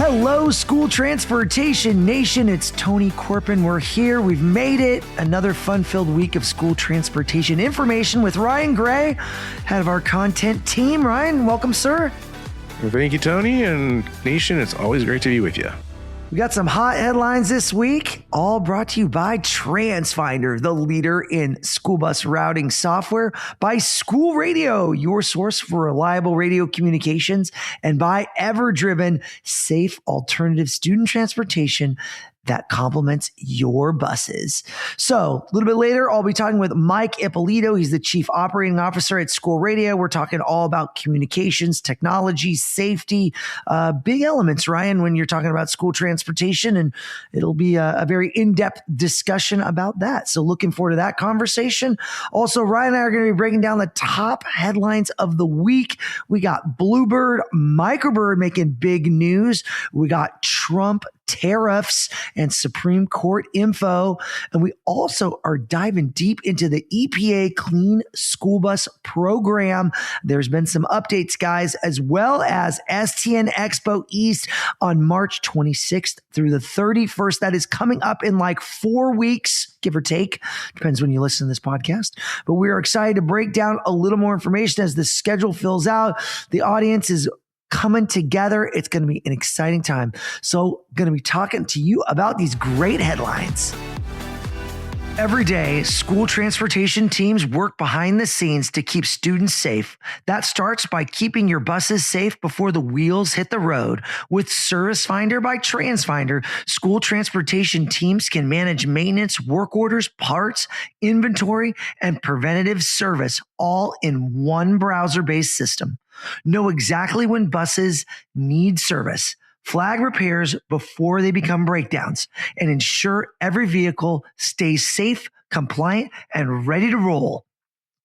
Hello, School Transportation Nation. It's Tony Corpin. We're here. We've made it. Another fun-filled week of school transportation information with Ryan Gray, head of our content team. Ryan, welcome, sir. Thank you, Tony. And Nation, it's always great to be with you. We got some hot headlines this week, all brought to you by TransFinder, the leader in school bus routing software, by School Radio, your source for reliable radio communications, and by Ever-Driven, safe alternative student transportation that complements your buses. So a little bit later, I'll be talking with Mike Ippolito. He's the Chief Operating Officer at School Radio. We're talking all about communications, technology, safety, big elements, Ryan, when you're talking about school transportation, and it'll be a very in-depth discussion about that. So looking forward to that conversation. Also, Ryan and I are going to be breaking down the top headlines of the week. We got Bluebird, Microbird making big news. We got Trump tariffs and Supreme Court info. And we also are diving deep into the EPA Clean School Bus Program. There's been some updates, guys, as well as STN EXPO East on March 26th through the 31st. That is coming up in like 4 weeks, give or take. Depends when you listen to this podcast. But we are excited to break down a little more information as the schedule fills out. The audience is coming together. It's going to be an exciting time. So going to be talking to you about these great headlines. Every day, school transportation teams work behind the scenes to keep students safe. That starts by keeping your buses safe before the wheels hit the road. With Service Finder by TransFinder, school transportation teams can manage maintenance, work orders, parts, inventory, and preventative service all in one browser-based system. Know exactly when buses need service, flag repairs before they become breakdowns, and ensure every vehicle stays safe, compliant, and ready to roll.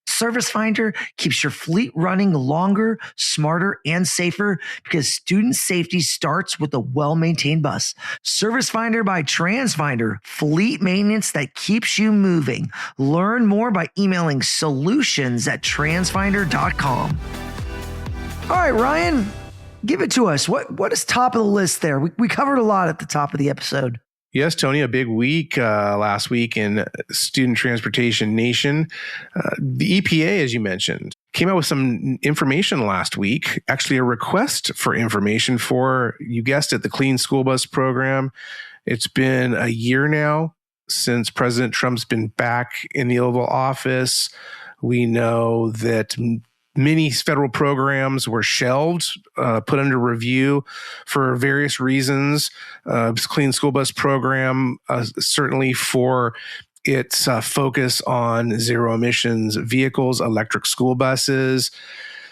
Service Finder keeps your fleet running longer, smarter, and safer because student safety starts with a well-maintained bus. Service Finder by TransFinder, fleet maintenance that keeps you moving. Learn more by emailing solutions@transfinder.com. All right, Ryan, give it to us. What is top of the list there? We covered a lot at the top of the episode. Yes, Tony, a big week last week in Student Transportation Nation. The EPA, as you mentioned, came out with some information last week, actually a request for information for, you guessed it, the Clean School Bus Program. It's been a year now since President Trump's been back in the Oval Office. We know that many federal programs were shelved, put under review for various reasons. Clean School Bus Program, certainly for its focus on zero emissions vehicles, electric school buses.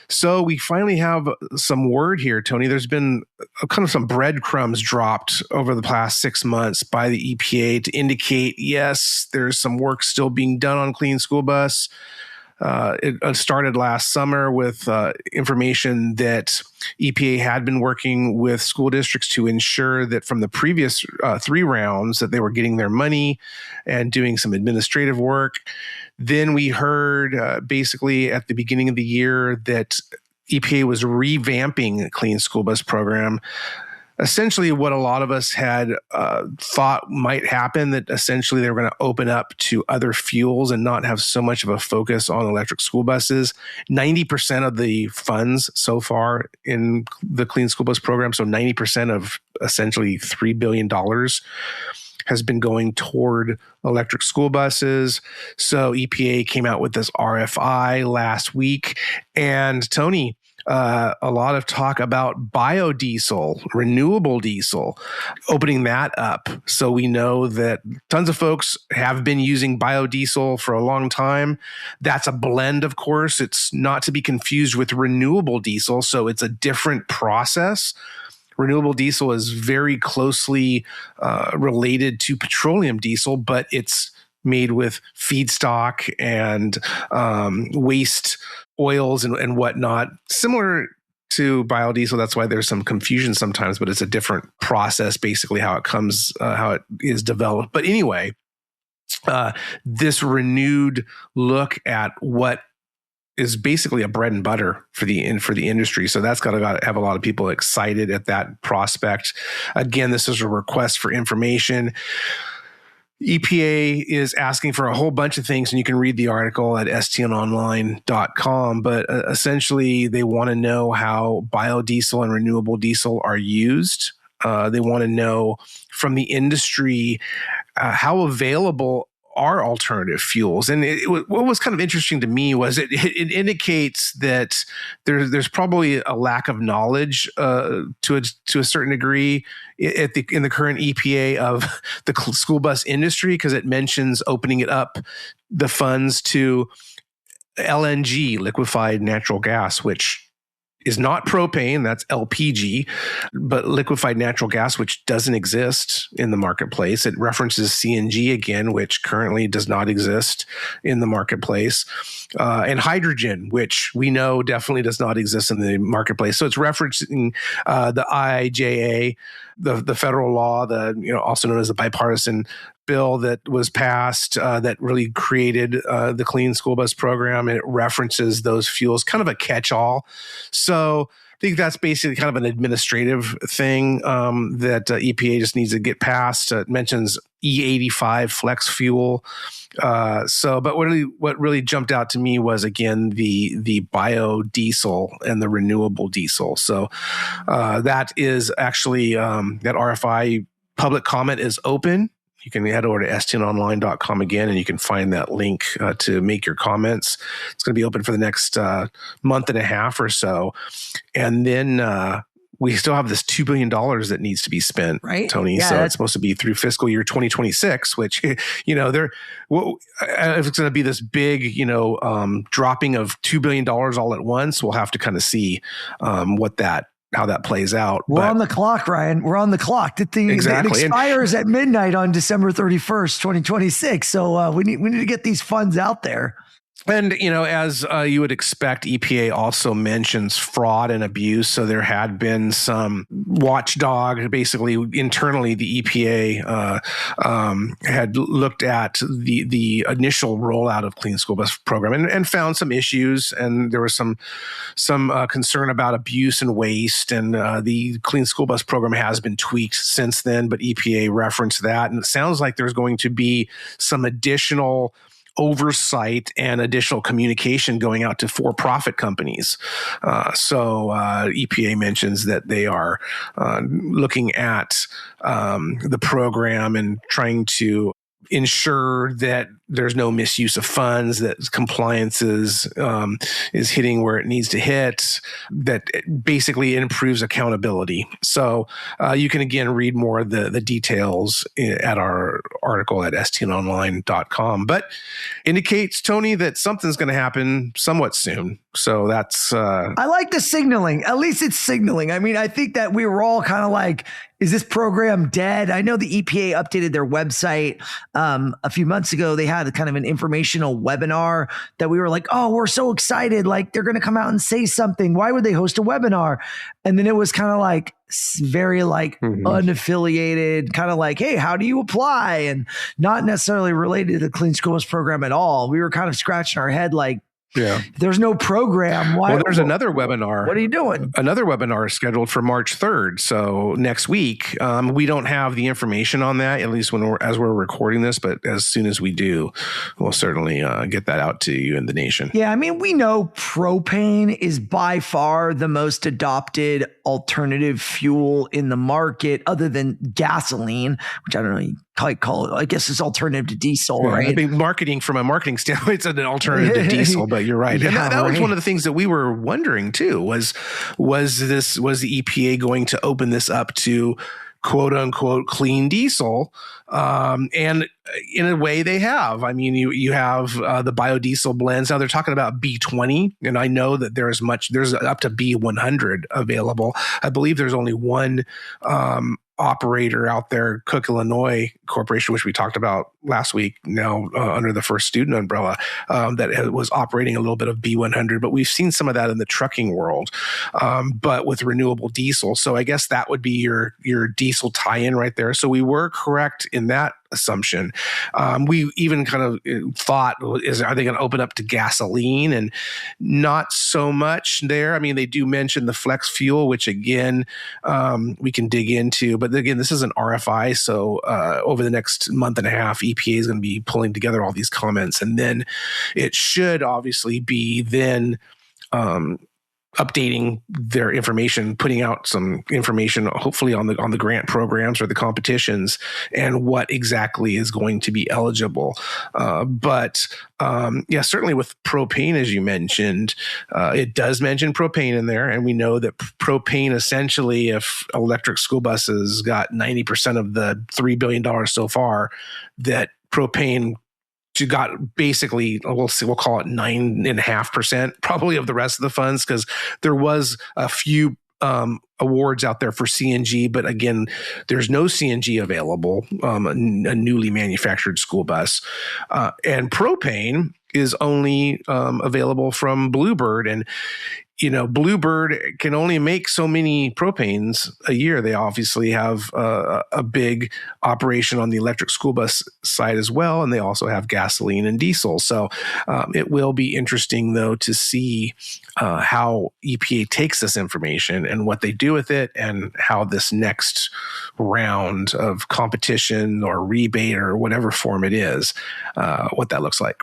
So we finally have some word here, Tony. There's been kind of some breadcrumbs dropped over the past 6 months by the EPA to indicate, yes, there's some work still being done on Clean School Bus. It started last summer with information that EPA had been working with school districts to ensure that from the previous 3 rounds that they were getting their money and doing some administrative work. Then we heard basically at the beginning of the year that EPA was revamping the Clean School Bus Program. Essentially what a lot of us had thought might happen, that essentially they were going to open up to other fuels and not have so much of a focus on electric school buses. 90% of the funds so far in the Clean School Bus Program, so 90% of essentially $3 billion has been going toward electric school buses. So EPA came out with this RFI last week. And Tony, a lot of talk about biodiesel, renewable diesel, opening that up. So we know that tons of folks have been using biodiesel for a long time. That's a blend, of course. It's not to be confused with renewable diesel. So it's a different process. Renewable diesel is very closely related to petroleum diesel, but it's made with feedstock and waste oils and whatnot, similar to biodiesel. That's why there's some confusion sometimes, but it's a different process, basically how it is developed. But anyway, this renewed look at what is basically a bread and butter for the industry. So that's got to have a lot of people excited at that prospect. Again, this is a request for information. EPA is asking for a whole bunch of things, and you can read the article at stnonline.com. But essentially, they want to know how biodiesel and renewable diesel are used. They want to know from the industry how available are alternative fuels. And what was kind of interesting to me was it indicates that there's probably a lack of knowledge to a certain degree in the current EPA of the school bus industry, because it mentions opening it up, the funds to LNG, liquefied natural gas, which is not propane, that's LPG, but liquefied natural gas, which doesn't exist in the marketplace. It references CNG again, which currently does not exist in the marketplace, and hydrogen, which we know definitely does not exist in the marketplace. So it's referencing the IIJA, the federal law, also known as the bipartisan bill that was passed that really created the Clean School Bus Program, and it references those fuels, kind of a catch-all. So I think that's basically kind of an administrative thing that EPA just needs to get past. It mentions E85 flex fuel. But what really jumped out to me was, again, the biodiesel and the renewable diesel. So that is actually that RFI public comment is open. You can head over to stnonline.com again, and you can find that link to make your comments. It's going to be open for the next month and a half or so. And then we still have this $2 billion that needs to be spent, right, Tony? Yeah, so it's supposed to be through fiscal year 2026, which, if it's going to be this big, dropping of $2 billion all at once, we'll have to kind of see how that plays out. We're on the clock, Ryan. We're on the clock. Exactly. It expires at midnight on December 31st, 2026. So we need to get these funds out there. And, as you would expect, EPA also mentions fraud and abuse. So there had been some watchdog, basically internally, the EPA had looked at the initial rollout of Clean School Bus Program and found some issues. And there was some concern about abuse and waste. And the Clean School Bus Program has been tweaked since then, but EPA referenced that. And it sounds like there's going to be some additional oversight and additional communication going out to for-profit companies. So EPA mentions that they are looking at the program and trying to ensure that there's no misuse of funds, that compliance is hitting where it needs to hit, that it basically improves accountability. So you can, again, read more of the details at our article at stnonline.com. But indicates, Tony, that something's going to happen somewhat soon. So that's... I like the signaling. At least it's signaling. I mean, I think that we were all kind of like, is this program dead? I know the EPA updated their website a few months ago. They had kind of an informational webinar that we were like, oh, we're so excited. Like, they're going to come out and say something. Why would they host a webinar? And then it was kind of like very unaffiliated, kind of like, hey, how do you apply? And not necessarily related to the Clean Schools Program at all. We were kind of scratching our head like, yeah, there's no program. Why? Well, there's another webinar. What are you doing? Another webinar is scheduled for March 3rd. So next week, we don't have the information on that, at least as we're recording this. But as soon as we do, we'll certainly get that out to you and the nation. Yeah, I mean, we know propane is by far the most adopted alternative fuel in the market, other than gasoline, which I don't know. You call it, I guess it's alternative to diesel, right? I mean, from a marketing standpoint, it's an alternative to diesel, but you're right. Yeah, and that was one of the things that we were wondering too, was the EPA going to open this up to quote unquote clean diesel? And in a way they have. I mean, you have the biodiesel blends. Now they're talking about B20, and I know that there's up to B100 available. I believe there's only one operator out there, Cook Illinois Corporation, which we talked about last week, now under the First Student umbrella, that was operating a little bit of B100, but we've seen some of that in the trucking world, but with renewable diesel. So I guess that would be your diesel tie-in right there. So we were correct in that assumption. We even kind of thought, are they going to open up to gasoline? And not so much there. I mean, they do mention the flex fuel, which again, we can dig into. But again, this is an RFI. So over the next month and a half, EPA is going to be pulling together all these comments. And then it should obviously be then updating their information, putting out some information, hopefully on the grant programs or the competitions, and what exactly is going to be eligible. But certainly with propane, as you mentioned, it does mention propane in there, and we know that propane essentially, if electric school buses got 90% of the $3 billion so far, that propane got basically, we'll call it 9.5% probably of the rest of the funds, because there was a few awards out there for CNG, but again, there's no CNG available, a newly manufactured school bus. And propane is only available from Bluebird. And Bluebird can only make so many propanes a year. They obviously have a big operation on the electric school bus side as well, and they also have gasoline and diesel. So it will be interesting, though, to see how EPA takes this information and what they do with it, and how this next round of competition or rebate or whatever form it is, what that looks like.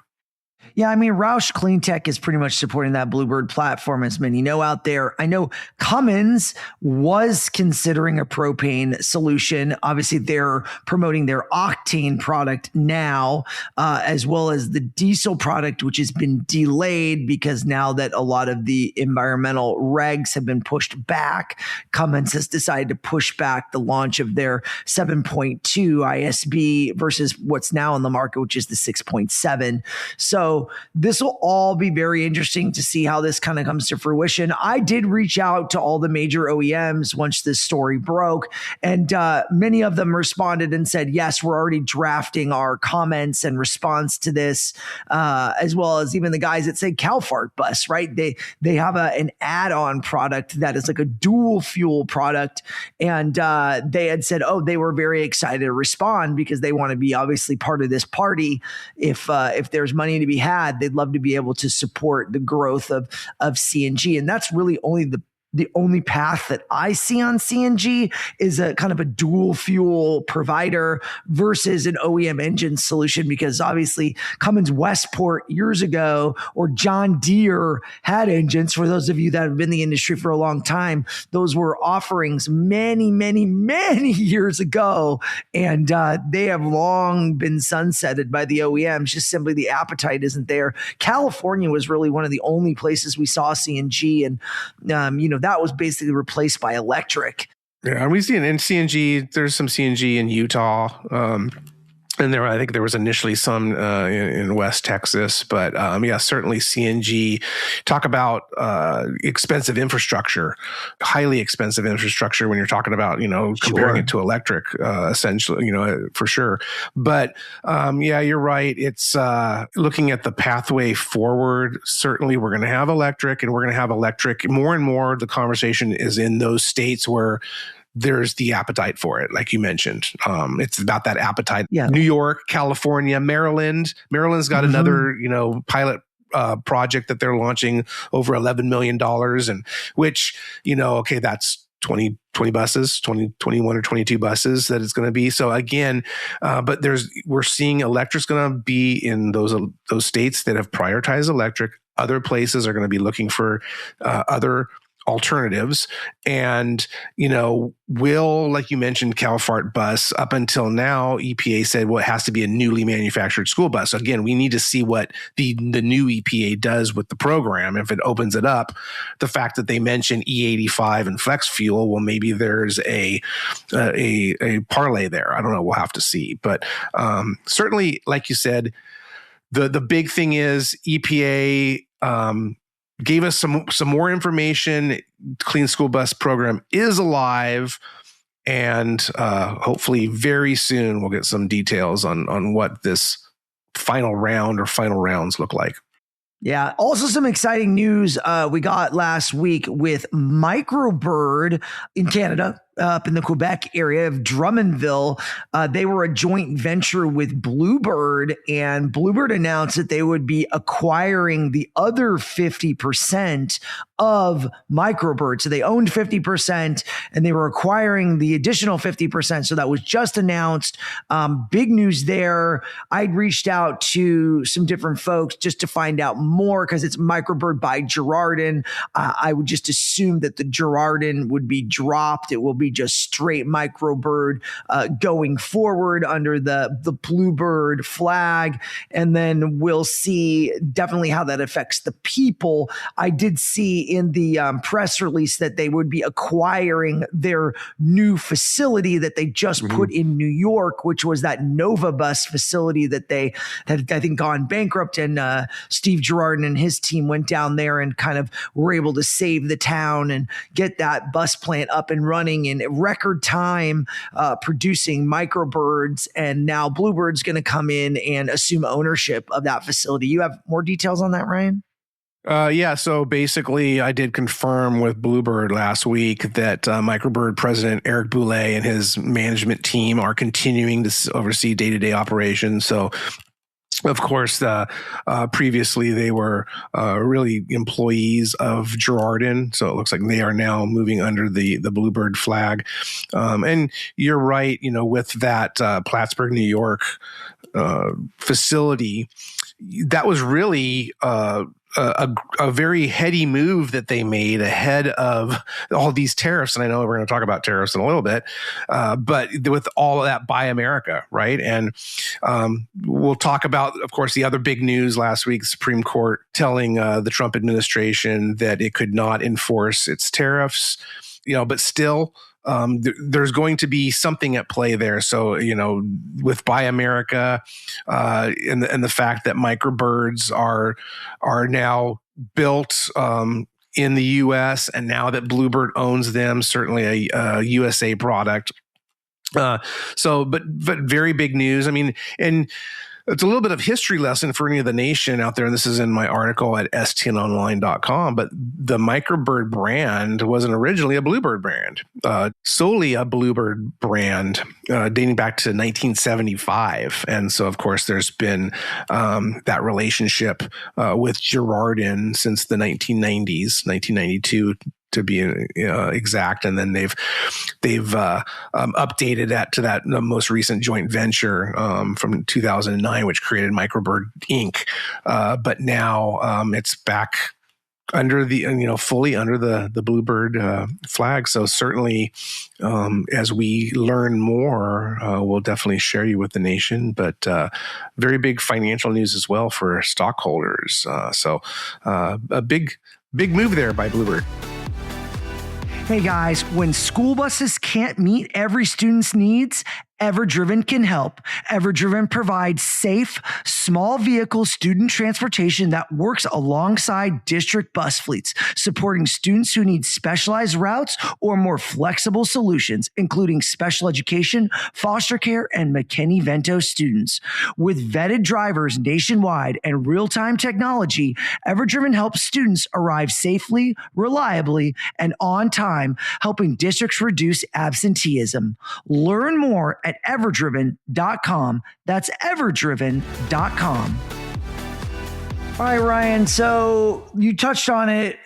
Yeah, I mean, Roush Cleantech is pretty much supporting that Bluebird platform, as many know out there. I know Cummins was considering a propane solution. Obviously, they're promoting their octane product now, as well as the diesel product, which has been delayed because now that a lot of the environmental regs have been pushed back, Cummins has decided to push back the launch of their 7.2 ISB versus what's now on the market, which is the 6.7. So this will all be very interesting to see how this kind of comes to fruition. I did reach out to all the major OEMs once this story broke, and many of them responded and said, yes, we're already drafting our comments and response to this, as well as even the guys that say CalFart Bus, right? They have an add-on product that is like a dual fuel product, and they had said, they were very excited to respond because they want to be obviously part of this party. If there's money to be had, they'd love to be able to support the growth of CNG. And that's really only the only path that I see on CNG is a kind of a dual fuel provider versus an OEM engine solution, because obviously Cummins Westport years ago, or John Deere had engines. For those of you that have been in the industry for a long time, those were offerings many, many, many years ago. And they have long been sunsetted by the OEMs. Just simply the appetite isn't there. California was really one of the only places we saw CNG. And, that was basically replaced by electric. Yeah, and we see in CNG, there's some CNG in Utah. And I think there was initially some in West Texas, but certainly CNG. Talk about expensive infrastructure, highly expensive infrastructure when you're talking about, comparing it to electric, essentially, for sure. But you're right. It's looking at the pathway forward. Certainly, we're going to have electric, and we're going to have electric more and more. The conversation is in those states where there's the appetite for it, like you mentioned. It's about that appetite. Yeah. New York, California, Maryland. Maryland's got another, pilot project that they're launching over $11 million, and which, that's 20 buses, 21 or 22 buses that it's going to be. So again, but we're seeing electric's going to be in those states that have prioritized electric. Other places are going to be looking for other alternatives. And, will, like you mentioned, CalFart Bus, up until now, EPA said, it has to be a newly manufactured school bus. So again, we need to see what the new EPA does with the program. If it opens it up, the fact that they mention E85 and flex fuel, well, maybe there's a parlay there. I don't know. We'll have to see. But certainly, like you said, the big thing is EPA gave us some more information. Clean School Bus program is alive, and hopefully very soon we'll get some details on what this final round or final rounds look like. Yeah. Also, some exciting news we got last week with Microbird in Canada. up in the Quebec area of Drummondville. They were a joint venture with Bluebird, and Bluebird announced that they would be acquiring the other 50% of Microbird. So they owned 50% and they were acquiring the additional 50%. So that was just announced. Big news there. I'd reached out to some different folks just to find out more because it's Microbird by Girardin. I would just assume that the Girardin would be dropped. It will be just straight Microbird going forward under the Bluebird flag. And then we'll see definitely how that affects the people. I did see in the press release that they would be acquiring their new facility that they just put in New York, which was that Nova Bus facility that they had, I think, gone bankrupt. And Steve Girardin and his team went down there and kind of were able to save the town and get that bus plant up and running in record time, producing Microbirds. And now Bluebird's going to come in and assume ownership of that facility. You have more details on that, Ryan? Yeah, so basically I did confirm with Bluebird last week that Microbird president Eric Boulay and his management team are continuing to oversee day-to-day operations. So of course, previously they were really employees of Girardin, so it looks like they are now moving under the Bluebird flag. And you're right, with that Plattsburgh, New York facility, that was really a very heady move that they made ahead of all these tariffs. And I know we're going to talk about tariffs in a little bit, but with all of that Buy America, right? And we'll talk about, of course, the other big news last week, the Supreme Court telling the Trump administration that it could not enforce its tariffs, but still, there's going to be something at play there. So, with Buy America and the fact that Microbirds are now built in the U.S. and now that Bluebird owns them, certainly a USA product. But very big news. I mean, and it's a little bit of history lesson for any of the nation out there. And this is in my article at stnonline.com. But the Microbird brand wasn't originally a Bluebird brand, solely a Bluebird brand dating back to 1975. And so, of course, there's been that relationship with Girardin since the 1990s, 1992 to be exact, and then they've updated that to that most recent joint venture from 2009, which created Microbird Inc. But now it's back under the fully under the Bluebird flag. So certainly, as we learn more, we'll definitely share you with the nation. But very big financial news as well for stockholders. So a big move there by Bluebird. Hey guys, when school buses can't meet every student's needs, Everdriven can help. Everdriven provides safe, small vehicle student transportation that works alongside district bus fleets, supporting students who need specialized routes or more flexible solutions, including special education, foster care, and McKinney-Vento students. With vetted drivers nationwide and real-time technology, Everdriven helps students arrive safely, reliably, and on time, helping districts reduce absenteeism. Learn more at everdriven.com. That's everdriven.com. All right, Ryan. So you touched on it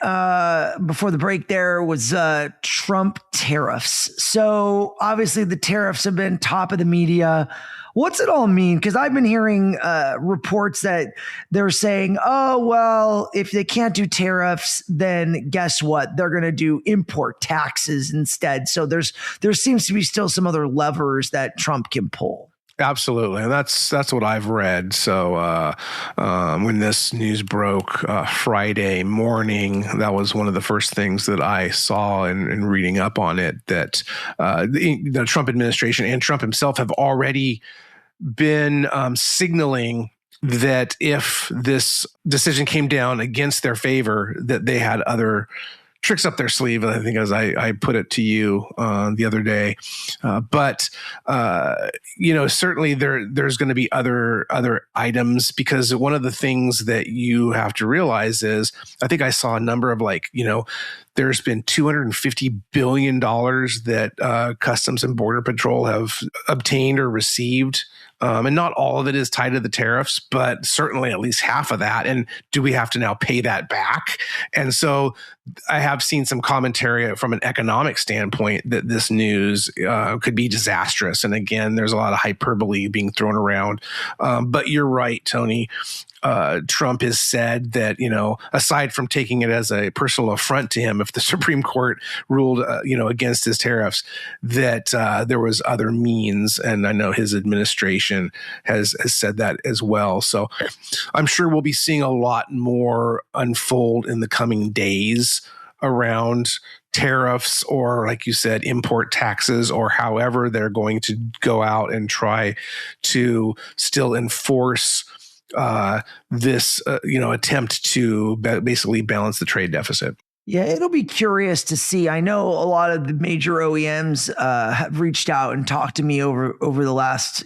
before the break there was Trump tariffs. So obviously the tariffs have been top of the media. What's it all mean? Because I've been hearing reports that they're saying, oh, well, if they can't do tariffs, then guess what? They're going to do import taxes instead. So there seems to be still some other levers that Trump can pull. Absolutely. And that's what I've read. So when this news broke Friday morning, that was one of the first things that I saw in reading up on it, that the Trump administration and Trump himself have already been signaling that if this decision came down against their favor, that they had other tricks up their sleeve, I think, as I put it to you the other day. But certainly there's going to be other items, because one of the things that you have to realize is, I think I saw a number of there's been $250 billion that Customs and Border Patrol have obtained or received. And not all of it is tied to the tariffs, but certainly at least half of that. And do we have to now pay that back? And so I have seen some commentary from an economic standpoint that this news could be disastrous. And again, there's a lot of hyperbole being thrown around. But you're right, Tony. Trump has said that, aside from taking it as a personal affront to him if the Supreme Court ruled, against his tariffs, that there was other means. And I know his administration has said that as well. So I'm sure we'll be seeing a lot more unfold in the coming days around tariffs, or, like you said, import taxes, or however they're going to go out and try to still enforce this attempt to basically balance the trade deficit. Yeah, it'll be curious to see. I know a lot of the major OEMs have reached out and talked to me over the last,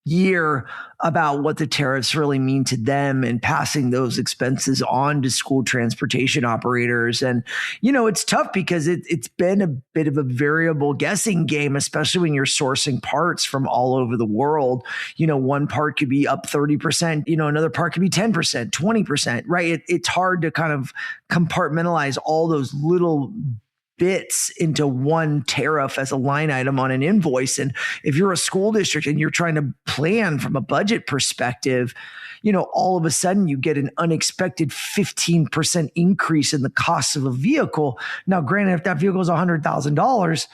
year about what the tariffs really mean to them, and passing those expenses on to school transportation operators. And, it's tough because it's been a bit of a variable guessing game, especially when you're sourcing parts from all over the world. One part could be up 30%, another part could be 10%, 20%, right? It's hard to kind of compartmentalize all those little bits into one tariff as a line item on an invoice. And if you're a school district and you're trying to plan from a budget perspective, all of a sudden you get an unexpected 15% increase in the cost of a vehicle. Now, granted, if that vehicle is $100,000,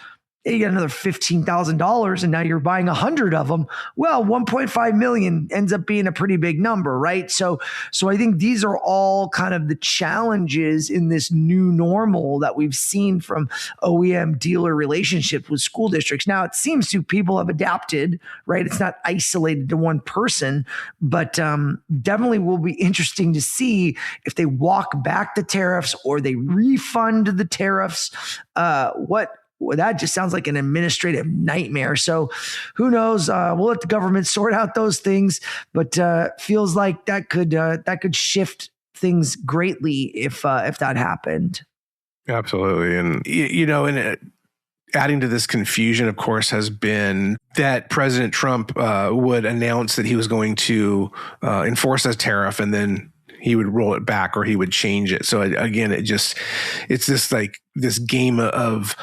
you get another $15,000, and now you're buying 100 of them. Well, 1.5 million ends up being a pretty big number, right? So I think these are all kind of the challenges in this new normal that we've seen from OEM dealer relationships with school districts. Now, it seems to people have adapted, right? It's not isolated to one person, but definitely will be interesting to see if they walk back the tariffs or they refund the tariffs. Well, that just sounds like an administrative nightmare. So who knows? We'll let the government sort out those things, but feels like that could shift things greatly if that happened. Absolutely. And, adding to this confusion, of course, has been that President Trump would announce that he was going to enforce a tariff, and then he would roll it back or he would change it. So again, it's this game of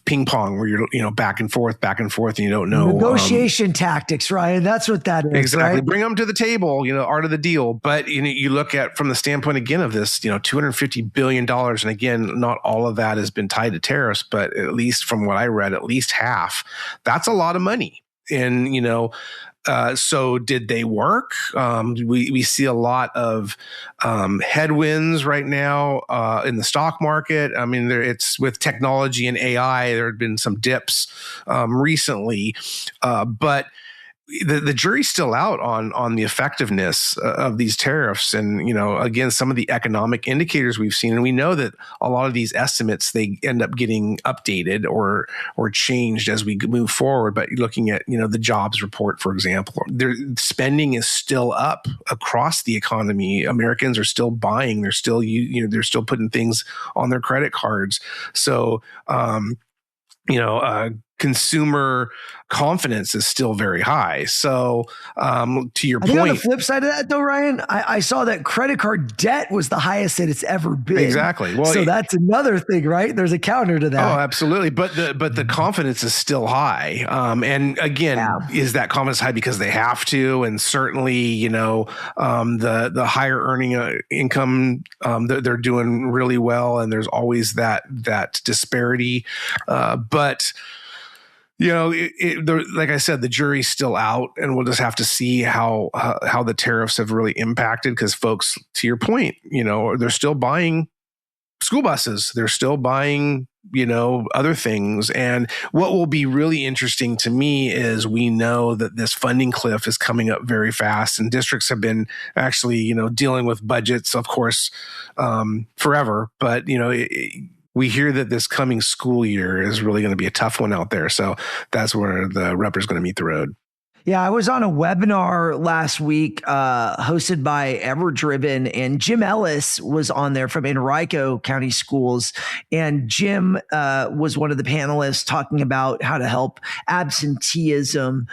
ping pong where you're, back and forth, and you don't know. Negotiation tactics, Ryan. That's what that is. Exactly. Right? Bring them to the table, art of the deal. But you look at from the standpoint again of this, $250 billion. And again, not all of that has been tied to tariffs, but at least from what I read, at least half. That's a lot of money. And, so did they work? We see a lot of headwinds right now in the stock market. I mean, it's with technology and AI, there have been some dips recently, but the jury's still out on the effectiveness of these tariffs. And, again, some of the economic indicators we've seen, and we know that a lot of these estimates, they end up getting updated or changed as we move forward. But looking at, the jobs report, for example, their spending is still up across the economy. Americans are still buying. They're still, they're still putting things on their credit cards. So, consumer confidence is still very high. So, to your point, on the flip side of that, though, Ryan, I saw that credit card debt was the highest that it's ever been. Exactly. Well, so that's another thing, right? There's a counter to that. Oh, absolutely. But the confidence is still high. And again, is that confidence high because they have to? And certainly, the higher earning income, they're doing really well, and there's always that disparity. But like I said, the jury's still out, and we'll just have to see how the tariffs have really impacted. Because folks, to your point, they're still buying school buses, they're still buying other things. And what will be really interesting to me is we know that this funding cliff is coming up very fast, and districts have been actually, dealing with budgets, of course, forever. But, we hear that this coming school year is really going to be a tough one out there. So that's where the rubber is going to meet the road. Yeah, I was on a webinar last week hosted by Everdriven, and Jim Ellis was on there from Enrico County Schools. And Jim was one of the panelists talking about how to help absenteeism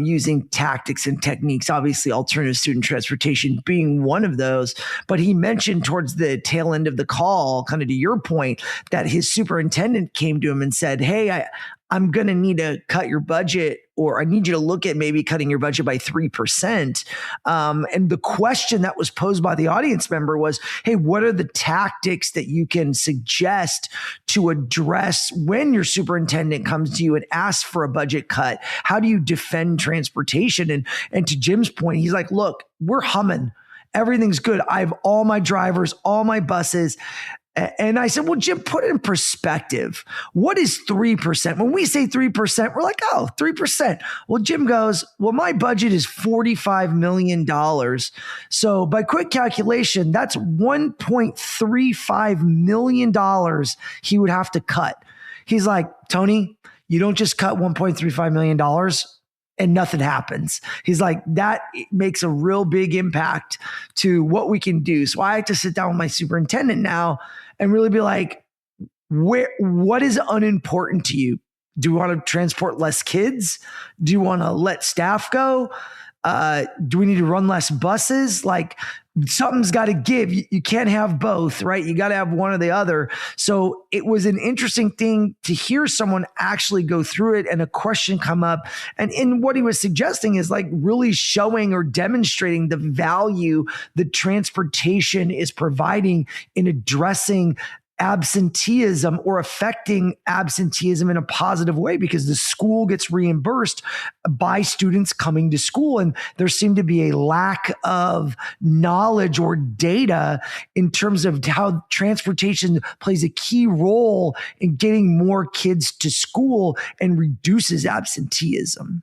using tactics and techniques, obviously alternative student transportation being one of those. But he mentioned towards the tail end of the call, kind of to your point, that his superintendent came to him and said, hey, I'm going to need to cut your budget, or I need you to look at maybe cutting your budget by 3%. And the question that was posed by the audience member was, hey, what are the tactics that you can suggest to address when your superintendent comes to you and asks for a budget cut? How do you defend transportation? And to Jim's point, he's like, look, we're humming. Everything's good. I have all my drivers, all my buses. And I said, well, Jim, put it in perspective. What is 3%? When we say 3%, we're like, oh, 3%. Well, Jim goes, well, my budget is $45 million. So by quick calculation, that's $1.35 million he would have to cut. He's like, Tony, you don't just cut $1.35 million and nothing happens. He's like, that makes a real big impact to what we can do. So I have to sit down with my superintendent now and really be like, what is unimportant to you? Do you want to transport less kids? Do you want to let staff go? Do we need to run less buses? Like, something's got to give. You can't have both, right? You got to have one or the other. So it was an interesting thing to hear someone actually go through it and a question come up. And in what he was suggesting is like really showing or demonstrating the value that transportation is providing in addressing absenteeism or affecting absenteeism in a positive way, because the school gets reimbursed by students coming to school. And there seemed to be a lack of knowledge or data in terms of how transportation plays a key role in getting more kids to school and reduces absenteeism.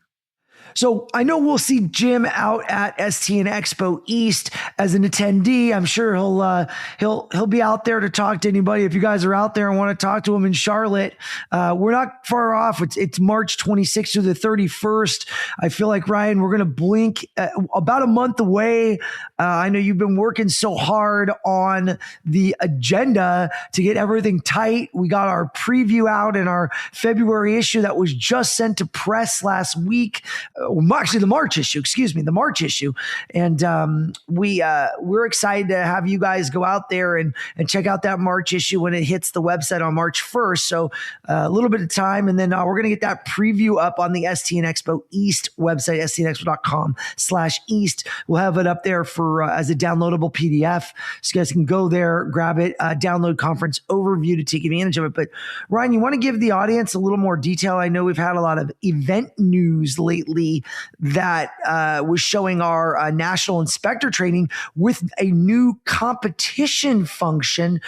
So I know we'll see Jim out at STN EXPO East as an attendee. I'm sure he'll be out there to talk to anybody. If you guys are out there and want to talk to him in Charlotte, we're not far off. It's March 26th through the 31st. I feel like, Ryan, we're going to blink about a month away. I know you've been working so hard on the agenda to get everything tight. We got our preview out in our February issue that was just sent to press last week. Actually, the March issue. And we're excited to have you guys go out there and check out that March issue when it hits the website on March 1st. So a little bit of time, and then we're going to get that preview up on the STN EXPO East website, stnexpo.com/East. We'll have it up there for as a downloadable PDF. So you guys can go there, grab it, download conference overview to take advantage of it. But Ryan, you want to give the audience a little more detail? I know we've had a lot of event news lately that was showing our national inspector training with a new competition function.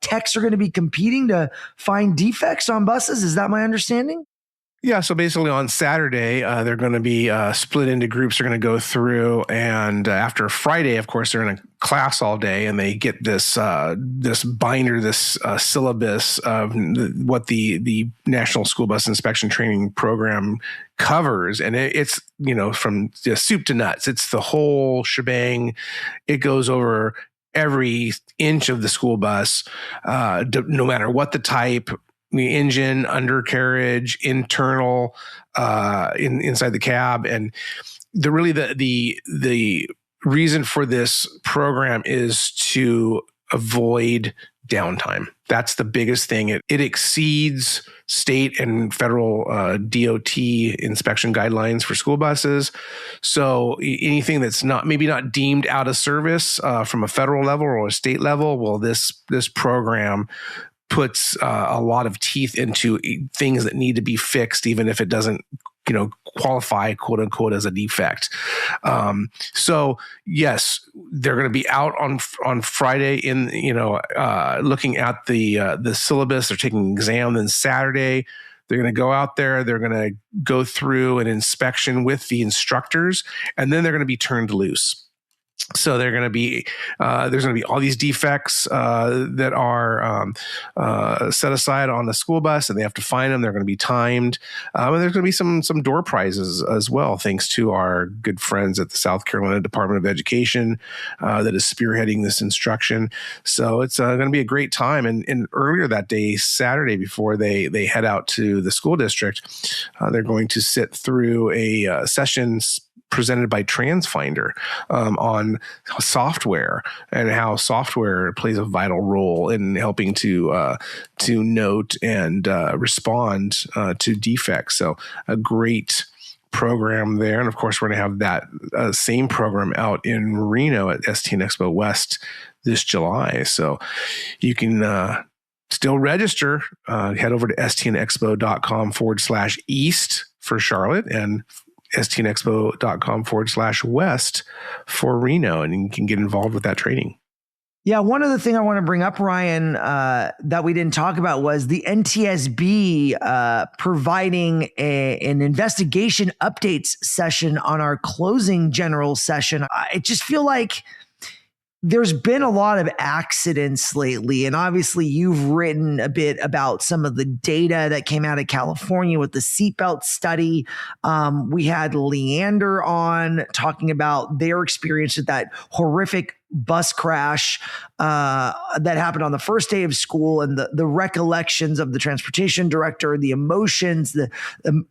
Techs are going to be competing to find defects on buses. Is that my understanding? Yeah, so basically on Saturday, they're going to be split into groups. They're going to go through, and after Friday, of course, they're in a class all day, and they get this binder, this syllabus of what the National School Bus Inspection Training Program covers, and it's from soup to nuts. It's the whole shebang. It goes over every inch of the school bus, no matter what the type. The engine, undercarriage, internal, inside the cab, and the reason for this program is to avoid downtime. That's the biggest thing. It exceeds state and federal DOT inspection guidelines for school buses. So anything that's maybe not deemed out of service from a federal level or a state level, well, this program puts a lot of teeth into things that need to be fixed, even if it doesn't qualify, quote unquote, as a defect. So yes, they're going to be out on Friday in, looking at the syllabus. They're taking an exam. Then Saturday, they're going to go out there. They're going to go through an inspection with the instructors, and then they're going to be turned loose. So they're going to be there's going to be all these defects that are set aside on the school bus, and they have to find them. They're going to be timed, and there's going to be some door prizes as well, thanks to our good friends at the South Carolina Department of Education that is spearheading this instruction. So it's going to be a great time. And earlier that day, Saturday, before they head out to the school district, they're going to sit through a session presented by TransFinder on software and how software plays a vital role in helping to note and respond to defects. So a great program there. And of course, we're going to have that same program out in Reno at STN EXPO West this July. So you can still register. Head over to stnexpo.com/east for Charlotte and stnexpo.com/west for Reno, and you can get involved with that training. Yeah, one other thing I want to bring up, Ryan, that we didn't talk about was the NTSB providing an investigation updates session on our closing general session. I just feel like there's been a lot of accidents lately, and obviously you've written a bit about some of the data that came out of California with the seatbelt study. We had Leander on talking about their experience with that horrific bus crash that happened on the first day of school, and the recollections of the transportation director, the emotions, the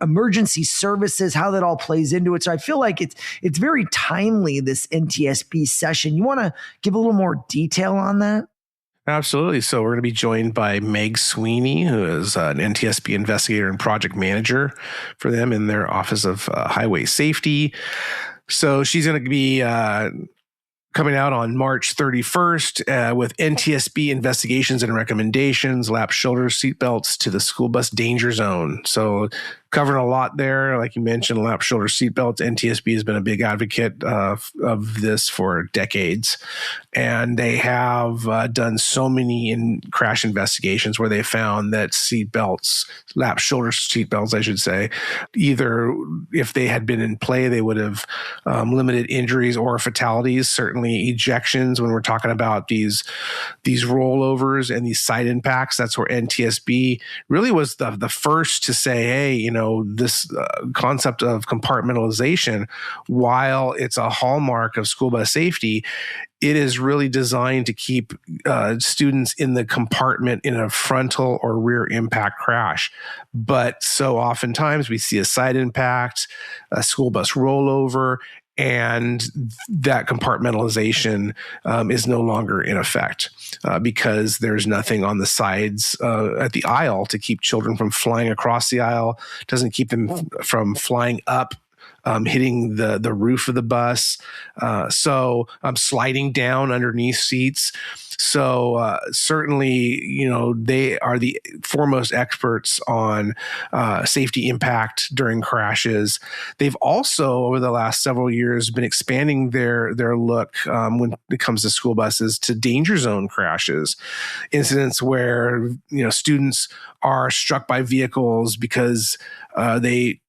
emergency services, how that all plays into it. So I feel like it's very timely, this NTSB session. You want to give a little more detail on that? Absolutely. So we're going to be joined by Meg Sweeney, who is an NTSB investigator and project manager for them in their Office of Highway Safety. So she's going to be coming out on March 31st with NTSB investigations and recommendations, lap shoulder seatbelts to the school bus danger zone. So covering a lot there. Like you mentioned, lap shoulder seatbelts. NTSB has been a big advocate of this for decades. And they have done so many crash investigations where they found that seatbelts, lap shoulder seatbelts, I should say, either if they had been in play, they would have limited injuries or fatalities, certainly ejections. When we're talking about these rollovers and these side impacts, that's where NTSB really was the first to say, hey, this concept of compartmentalization, while it's a hallmark of school bus safety, it is really designed to keep students in the compartment in a frontal or rear impact crash. But so oftentimes we see a side impact, a school bus rollover, and that compartmentalization is no longer in effect because there's nothing on the sides at the aisle to keep children from flying across the aisle, doesn't keep them from flying up, hitting the roof of the bus. So sliding down underneath seats. So certainly, they are the foremost experts on safety impact during crashes. They've also, over the last several years, been expanding their look when it comes to school buses to danger zone crashes, incidents where students are struck by vehicles because they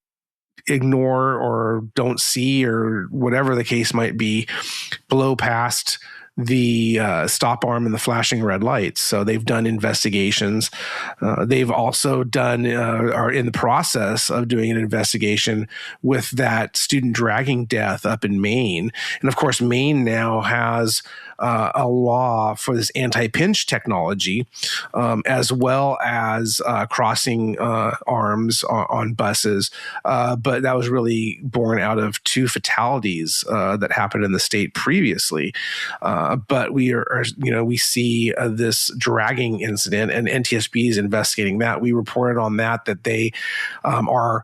ignore or don't see, or whatever the case might be, blow past the stop arm and the flashing red lights. So they've done investigations. They've also are in the process of doing an investigation with that student dragging death up in Maine. And of course, Maine now has a law for this anti-pinch technology, as well as crossing arms on buses. But that was really born out of two fatalities that happened in the state previously. But we see this dragging incident, and NTSB is investigating that. We reported on that they are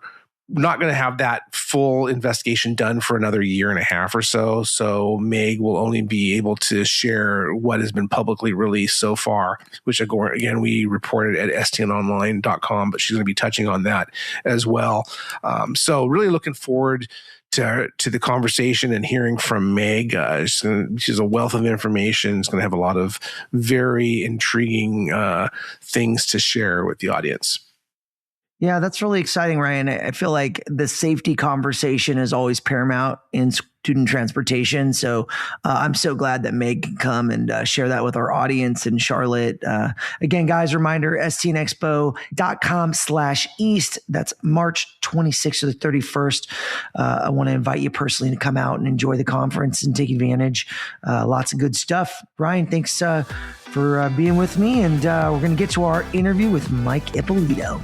not going to have that full investigation done for another year and a half or so. So Meg will only be able to share what has been publicly released so far, which again, we reported at stnonline.com, but she's going to be touching on that as well. So really looking forward to the conversation and hearing from Meg. She's a wealth of information. She's going to have a lot of very intriguing things to share with the audience. Yeah, that's really exciting, Ryan. I feel like the safety conversation is always paramount in student transportation. So I'm so glad that Meg can come and share that with our audience in Charlotte. Again, guys, reminder, stnexpo.com/East. That's March 26th to the 31st. I want to invite you personally to come out and enjoy the conference and take advantage. Lots of good stuff. Ryan, thanks for being with me. And we're going to get to our interview with Mike Ippolito.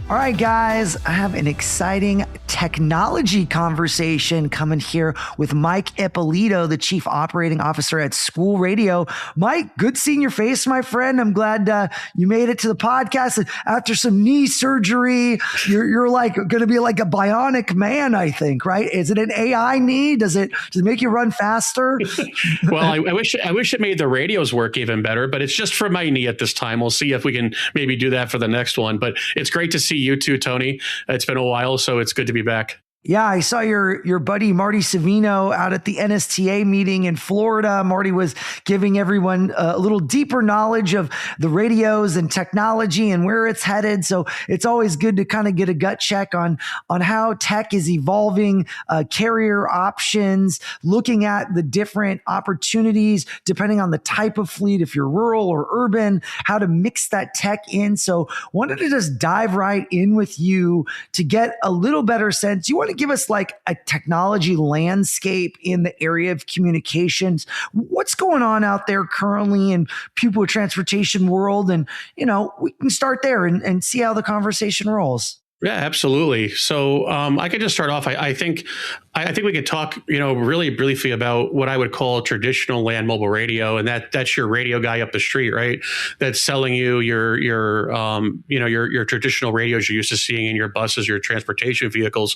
All right, guys, I have an exciting technology conversation coming here with Mike Ippolito, the Chief Operating Officer at School Radio. Mike, good seeing your face, my friend. I'm glad you made it to the podcast. After some knee surgery, you're like going to be like a bionic man, I think, right? Is it an AI knee? Does it make you run faster? Well, I wish it made the radios work even better, but it's just for my knee at this time. We'll see if we can maybe do that for the next one. But it's great to see you too, Tony. It's been a while, so it's good to be back. Yeah, I saw your buddy Marty Savino out at the NSTA meeting in Florida. Marty was giving everyone a little deeper knowledge of the radios and technology and where it's headed. So it's always good to kind of get a gut check on how tech is evolving, carrier options, looking at the different opportunities depending on the type of fleet, if you're rural or urban, how to mix that tech in. So wanted to just dive right in with you to get a little better sense. You want to give us like a technology landscape in the area of communications? What's going on out there currently in pupil transportation world? And, we can start there and see how the conversation rolls. Yeah, absolutely. So I could just start off. I think we could talk, really briefly about what I would call traditional land mobile radio, and that's your radio guy up the street, right? That's selling you your traditional radios you're used to seeing in your buses, your transportation vehicles,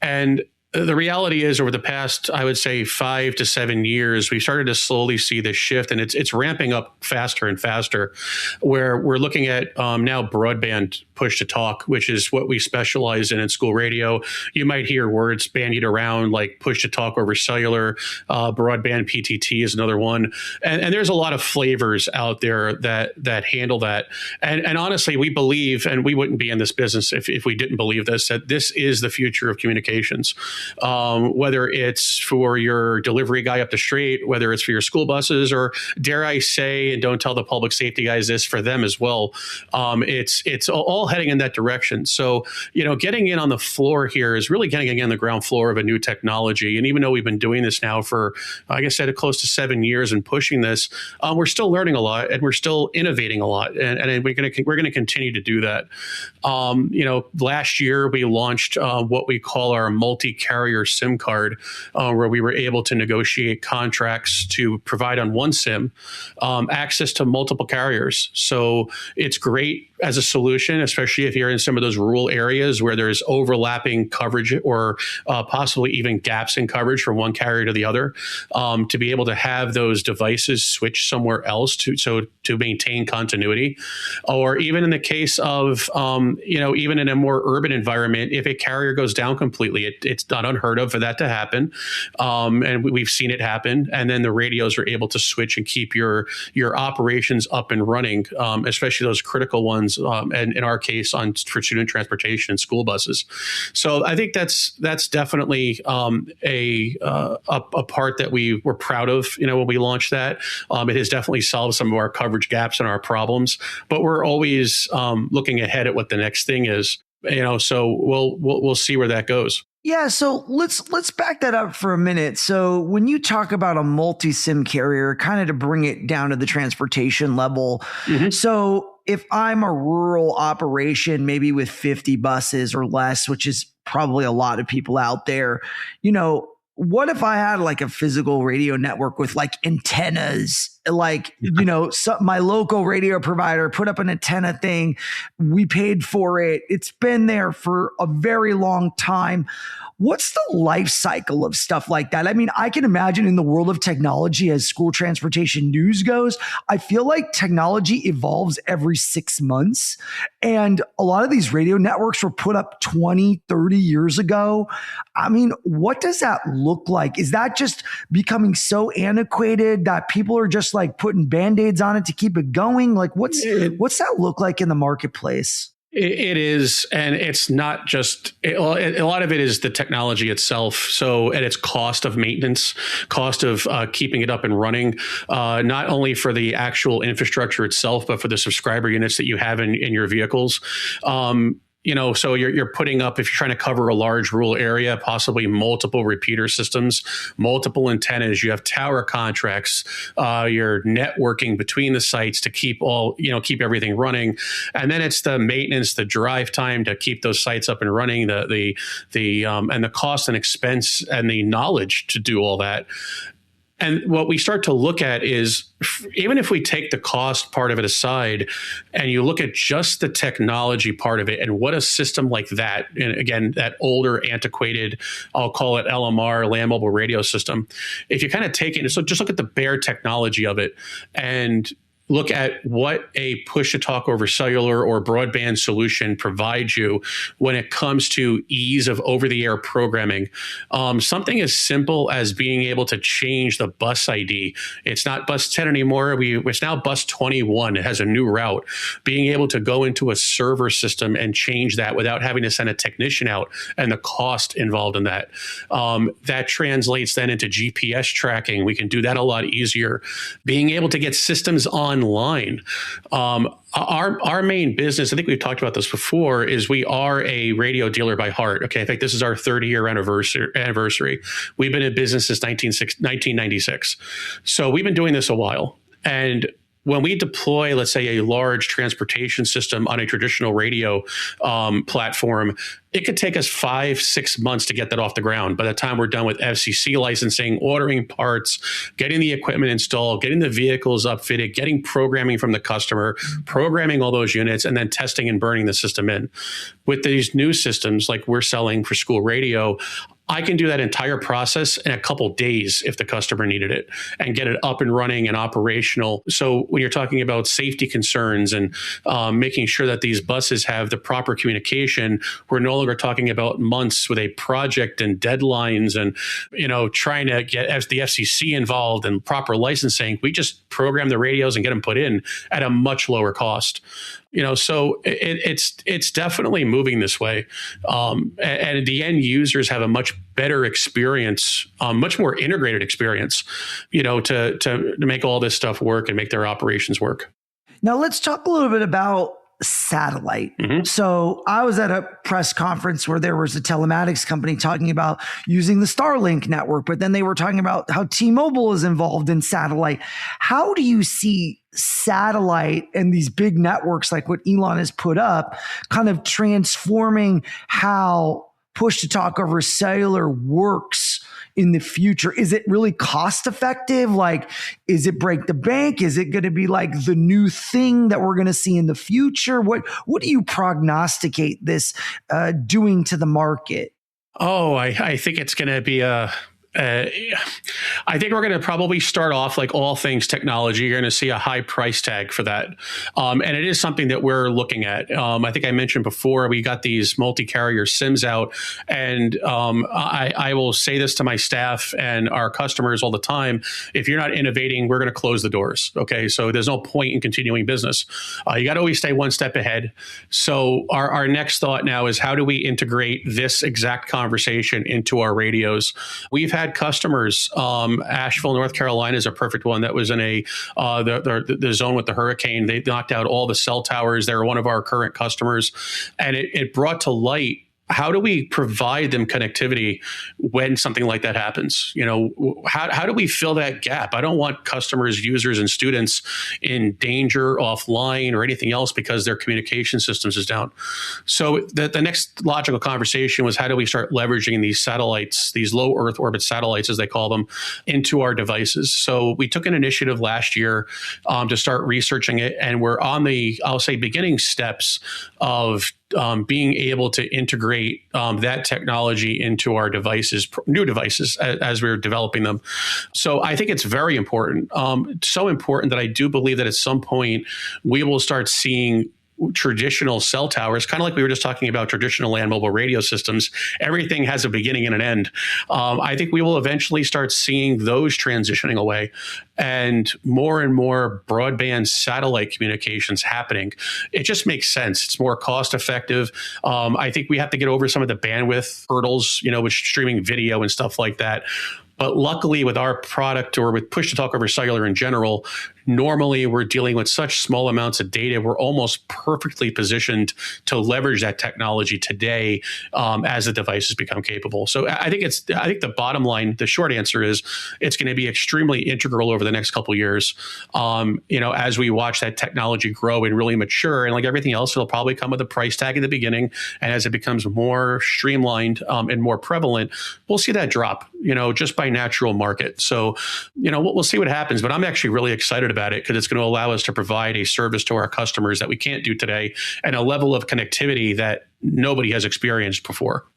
and the reality is, over the past, I would say, 5 to 7 years, we started to slowly see this shift, and it's ramping up faster and faster, where we're looking at now broadband push to talk, which is what we specialize in school radio. You might hear words bandied around like push to talk over cellular, broadband PTT is another one, and there's a lot of flavors out there that handle that. And honestly, we believe, and we wouldn't be in this business if we didn't believe this, that this is the future of communications. Whether it's for your delivery guy up the street, whether it's for your school buses, or dare I say, and don't tell the public safety guys this, for them as well. It's all heading in that direction. So, getting in on the floor here is really getting in the ground floor of a new technology. And even though we've been doing this now for, like I said, close to 7 years and pushing this, we're still learning a lot and we're still innovating a lot. And we're going to continue to do that. Last year we launched what we call our multi-carrier SIM card, where we were able to negotiate contracts to provide on one SIM access to multiple carriers. So it's great as a solution, especially if you're in some of those rural areas where there's overlapping coverage or possibly even gaps in coverage from one carrier to the other, to be able to have those devices switch somewhere else to maintain continuity. Or even in the case of, even in a more urban environment, if a carrier goes down completely, it's not unheard of for that to happen. And we've seen it happen. And then the radios are able to switch and keep your operations up and running, especially those critical ones. And in our case, for student transportation and school buses. So I think that's definitely a part that we were proud of. When we launched that, it has definitely solved some of our coverage gaps and our problems. But we're always looking ahead at what the next thing is. So we'll see where that goes. Yeah, so let's back that up for a minute. So when you talk about a multi-SIM carrier, kind of to bring it down to the transportation level, so if I'm a rural operation, maybe with 50 buses or less, which is probably a lot of people out there, what if I had like a physical radio network with like antennas? Like, my local radio provider put up an antenna thing. We paid for it. It's been there for a very long time. What's the life cycle of stuff like that? I mean, I can imagine in the world of technology, as school transportation news goes, I feel like technology evolves every 6 months. And a lot of these radio networks were put up 20, 30 years ago. I mean, what does that look like? Is that just becoming so antiquated that people are just like putting Band-Aids on it to keep it going? Like, what's that look like in the marketplace? It is, and it's not just, a lot of it is the technology itself. So at its cost of maintenance, cost of keeping it up and running, not only for the actual infrastructure itself, but for the subscriber units that you have in your vehicles. So you're putting up, if you're trying to cover a large rural area, possibly multiple repeater systems, multiple antennas, you have tower contracts, you're networking between the sites to keep everything running. And then it's the maintenance, the drive time to keep those sites up and running, and the cost and expense and the knowledge to do all that. And what we start to look at is, even if we take the cost part of it aside and you look at just the technology part of it and what a system like that, and again, that older, antiquated, I'll call it LMR, land mobile radio system, if you kind of take it, so just look at the bare technology of it and look at what a push-to-talk over cellular or broadband solution provides you when it comes to ease of over-the-air programming. Something as simple as being able to change the bus ID. It's not bus 10 anymore. It's now bus 21. It has a new route. Being able to go into a server system and change that without having to send a technician out and the cost involved in that. That translates then into GPS tracking. We can do that a lot easier. Being able to get systems online. Our main business, I think we've talked about this before, is we are a radio dealer by heart. Okay, I think this is our 30-year anniversary. We've been in business since 1996. So we've been doing this a while. And when we deploy, let's say, a large transportation system on a traditional radio platform, it could take us 5-6 months to get that off the ground. By the time we're done with FCC licensing, ordering parts, getting the equipment installed, getting the vehicles upfitted, getting programming from the customer, programming all those units, and then testing and burning the system in. With these new systems like we're selling for school radio, I can do that entire process in a couple days if the customer needed it and get it up and running and operational. So when you're talking about safety concerns and making sure that these buses have the proper communication, we're no longer talking about months with a project and deadlines and, trying to get the FCC involved and proper licensing. We just program the radios and get them put in at a much lower cost. So it's definitely moving this way. And the end users have a much better experience, much more integrated experience, to make all this stuff work and make their operations work. Now let's talk a little bit about satellite. Mm-hmm. So I was at a press conference where there was a telematics company talking about using the Starlink network, but then they were talking about how T-Mobile is involved in satellite. How do you see satellite and these big networks like what Elon has put up kind of transforming how push-to-talk over cellular works in the future? Is it really cost effective? Like, is it break the bank? Is it going to be like the new thing that we're going to see in the future? What do you prognosticate this doing to the market? Oh, I think it's going to be I think we're going to probably start off like all things technology. You're going to see a high price tag for that. And it is something that we're looking at. I think I mentioned before, we got these multi-carrier SIMs out. And I will say this to my staff and our customers all the time. If you're not innovating, we're going to close the doors. Okay. So there's no point in continuing business. You got to always stay one step ahead. So our next thought now is, how do we integrate this exact conversation into our radios? We've had customers, Asheville, North Carolina is a perfect one that was in the zone with the hurricane. They knocked out all the cell towers. They're one of our current customers. And it brought to light how do we provide them connectivity when something like that happens? How do we fill that gap? I don't want customers, users, and students in danger offline or anything else because their communication systems is down. So the next logical conversation was, how do we start leveraging these satellites, these low Earth orbit satellites, as they call them, into our devices? So we took an initiative last year to start researching it, and we're on the, I'll say, beginning steps of being able to integrate that technology into our devices, new devices, as we're developing them. So I think it's very important. So important that I do believe that at some point we will start seeing traditional cell towers, kind of like we were just talking about traditional land mobile radio systems. Everything has a beginning and an end. I think we will eventually start seeing those transitioning away, and more broadband satellite communications happening. It just makes sense. It's more cost effective. I think we have to get over some of the bandwidth hurdles, with streaming video and stuff like that. But luckily with our product, or with push to talk over cellular in general, normally we're dealing with such small amounts of data. We're almost perfectly positioned to leverage that technology today as the devices become capable. So I think the bottom line, the short answer is, it's going to be extremely integral over the next couple of years. As we watch that technology grow and really mature, and like everything else, it'll probably come with a price tag in the beginning. And as it becomes more streamlined and more prevalent, we'll see that drop, just by natural market. So, we'll see what happens, but I'm actually really excited about it because it's going to allow us to provide a service to our customers that we can't do today, and a level of connectivity that nobody has experienced before.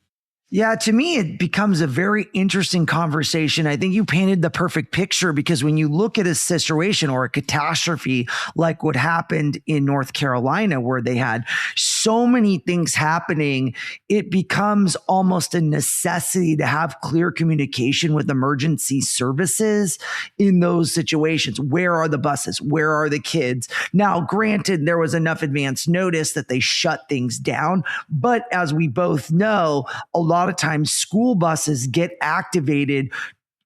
Yeah, to me, it becomes a very interesting conversation. I think you painted the perfect picture, because when you look at a situation or a catastrophe like what happened in North Carolina, where they had so many things happening, it becomes almost a necessity to have clear communication with emergency services in those situations. Where are the buses? Where are the kids? Now, granted, there was enough advance notice that they shut things down. But as we both know, a lot of times school buses get activated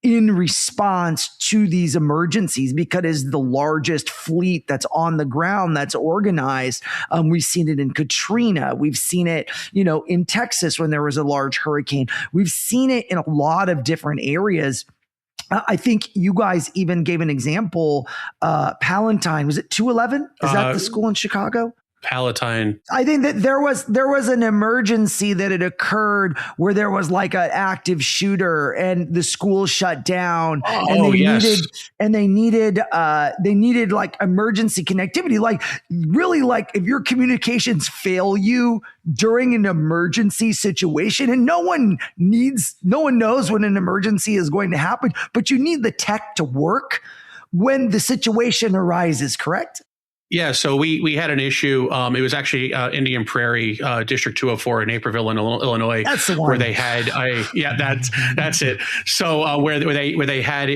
in response to these emergencies, because it's the largest fleet that's on the ground that's organized. We've seen it in Katrina. We've seen it, in Texas when there was a large hurricane. We've seen it in a lot of different areas. I think you guys even gave an example. Palatine, was it 211? Is that the school in Chicago? Palatine. I think that there was an emergency that had occurred where there was like an active shooter and the school shut down, and they needed like emergency connectivity. Like, really, like, if your communications fail you during an emergency situation, and no one knows when an emergency is going to happen, but you need the tech to work when the situation arises, correct? Yeah, so we had an issue. It was actually Indian Prairie, District 204 in Naperville, in Illinois. That's the one. Where they had that's it. So where they had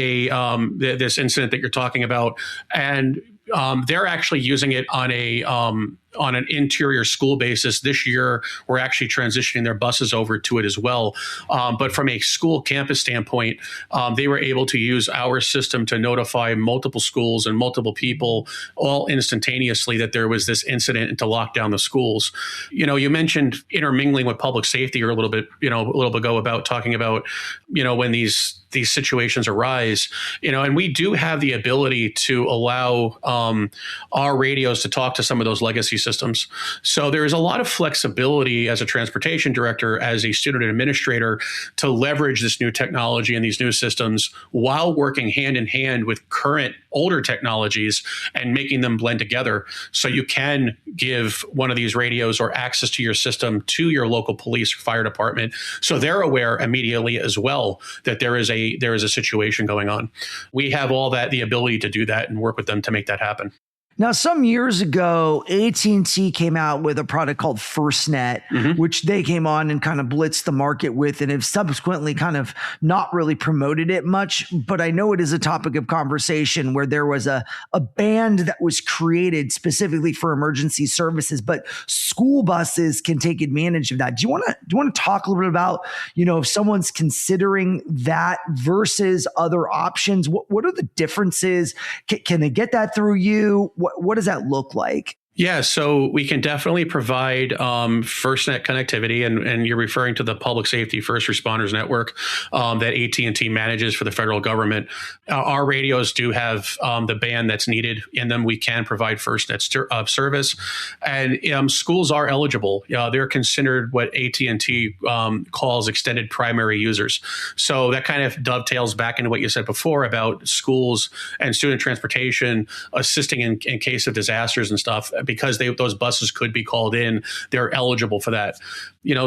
this incident that you're talking about, and they're actually using it on an interior school basis. This year, we're actually transitioning their buses over to it as well. But from a school campus standpoint, they were able to use our system to notify multiple schools and multiple people all instantaneously that there was this incident, and to lock down the schools. You mentioned intermingling with public safety a little bit ago, about talking about, when these situations arise, and we do have the ability to allow our radios to talk to some of those legacy systems. So there is a lot of flexibility as a transportation director, as a student administrator, to leverage this new technology and these new systems while working hand in hand with current older technologies and making them blend together. So you can give one of these radios or access to your system to your local police or fire department, so they're aware immediately as well that there is a situation going on. We have the ability to do that and work with them to make that happen. Now, some years ago, AT&T came out with a product called FirstNet, which they came on and kind of blitzed the market with, and have subsequently kind of not really promoted it much. But I know it is a topic of conversation, where there was a band that was created specifically for emergency services, but school buses can take advantage of that. Do you want to talk a little bit about, if someone's considering that versus other options? What are the differences? Can they get that through you? What does that look like? Yeah, so we can definitely provide FirstNet connectivity, and you're referring to the Public Safety First Responders Network that AT&T manages for the federal government. Our radios do have the band that's needed in them. We can provide FirstNet service, and schools are eligible. They're considered what AT&T calls extended primary users. So that kind of dovetails back into what you said before about schools and student transportation assisting in case of disasters and stuff. Because those buses could be called in, they're eligible for that.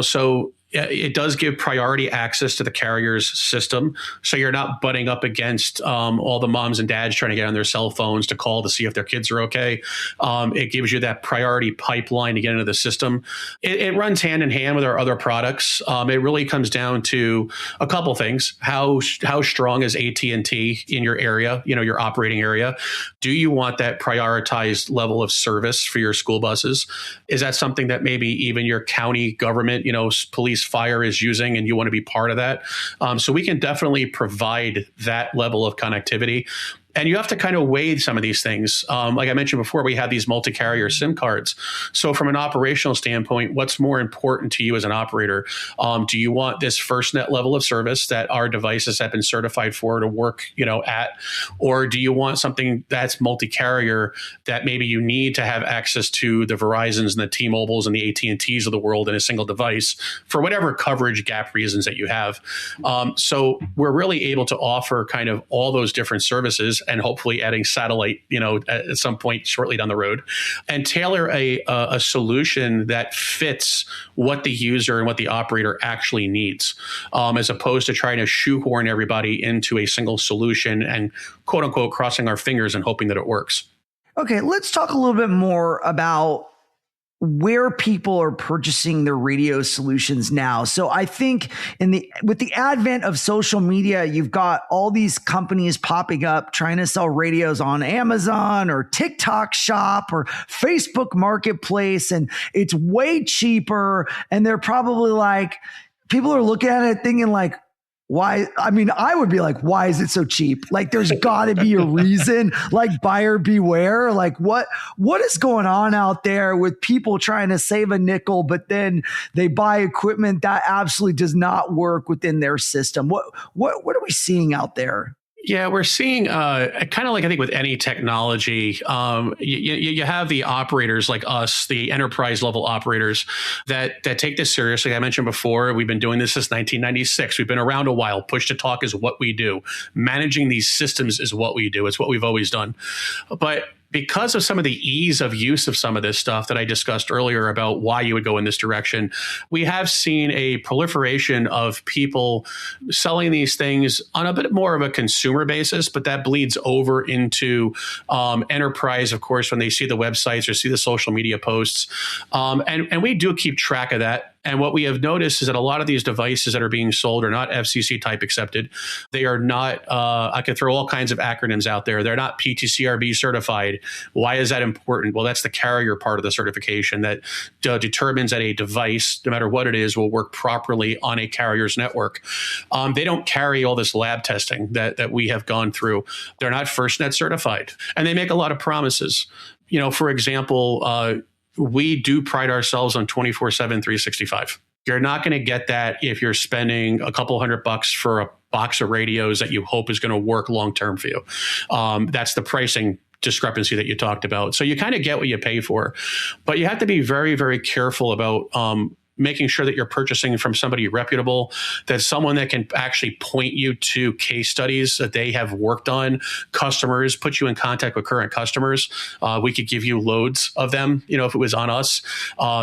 So it does give priority access to the carrier's system. So you're not butting up against all the moms and dads trying to get on their cell phones to call to see if their kids are okay. It gives you that priority pipeline to get into the system. It runs hand in hand with our other products. It really comes down to a couple things. How strong is AT&T in your area, your operating area? Do you want that prioritized level of service for your school buses? Is that something that maybe even your county government, police, fire is using, and you want to be part of that? So we can definitely provide that level of connectivity. And you have to kind of weigh some of these things. Like I mentioned before, we have these multi-carrier SIM cards. So from an operational standpoint, what's more important to you as an operator? Do you want this FirstNet level of service that our devices have been certified for to work, at? Or do you want something that's multi-carrier that maybe you need to have access to the Verizons and the T-Mobiles and the AT&Ts of the world in a single device for whatever coverage gap reasons that you have? So we're really able to offer kind of all those different services, and hopefully adding satellite, at some point shortly down the road, and tailor a solution that fits what the user and what the operator actually needs, as opposed to trying to shoehorn everybody into a single solution and quote unquote crossing our fingers and hoping that it works. Okay, let's talk a little bit more about where people are purchasing their radio solutions now. So I think with the advent of social media, you've got all these companies popping up trying to sell radios on Amazon or TikTok Shop or Facebook Marketplace, and it's way cheaper. And they're probably like, people are looking at it thinking like, why? I mean, I would be like, why is it so cheap? Like, there's got to be a reason, like buyer beware. Like what is going on out there with people trying to save a nickel, but then they buy equipment that absolutely does not work within their system? What are we seeing out there? Yeah, we're seeing kind of like I think with any technology, you have the operators like us, the enterprise level operators that take this seriously. I mentioned before, we've been doing this since 1996. We've been around a while. Push to talk is what we do. Managing these systems is what we do. It's what we've always done. But because of some of the ease of use of some of this stuff that I discussed earlier about why you would go in this direction, we have seen a proliferation of people selling these things on a bit more of a consumer basis, but that bleeds over into enterprise, of course, when they see the websites or see the social media posts. And we do keep track of that. And what we have noticed is that a lot of these devices that are being sold are not FCC type accepted. They are not, I could throw all kinds of acronyms out there. They're not PTCRB certified. Why is that important? Well, that's the carrier part of the certification that determines that a device, no matter what it is, will work properly on a carrier's network. They don't carry all this lab testing that we have gone through. They're not FirstNet certified. And they make a lot of promises. For example, we do pride ourselves on 24/7, 365. You're not going to get that if you're spending a couple $100 for a box of radios that you hope is going to work long-term for you. That's the pricing discrepancy that you talked about. So you kind of get what you pay for, but you have to be very, very careful about making sure that you're purchasing from somebody reputable, that's someone that can actually point you to case studies that they have worked on, customers, put you in contact with current customers. We could give you loads of them, if it was on us.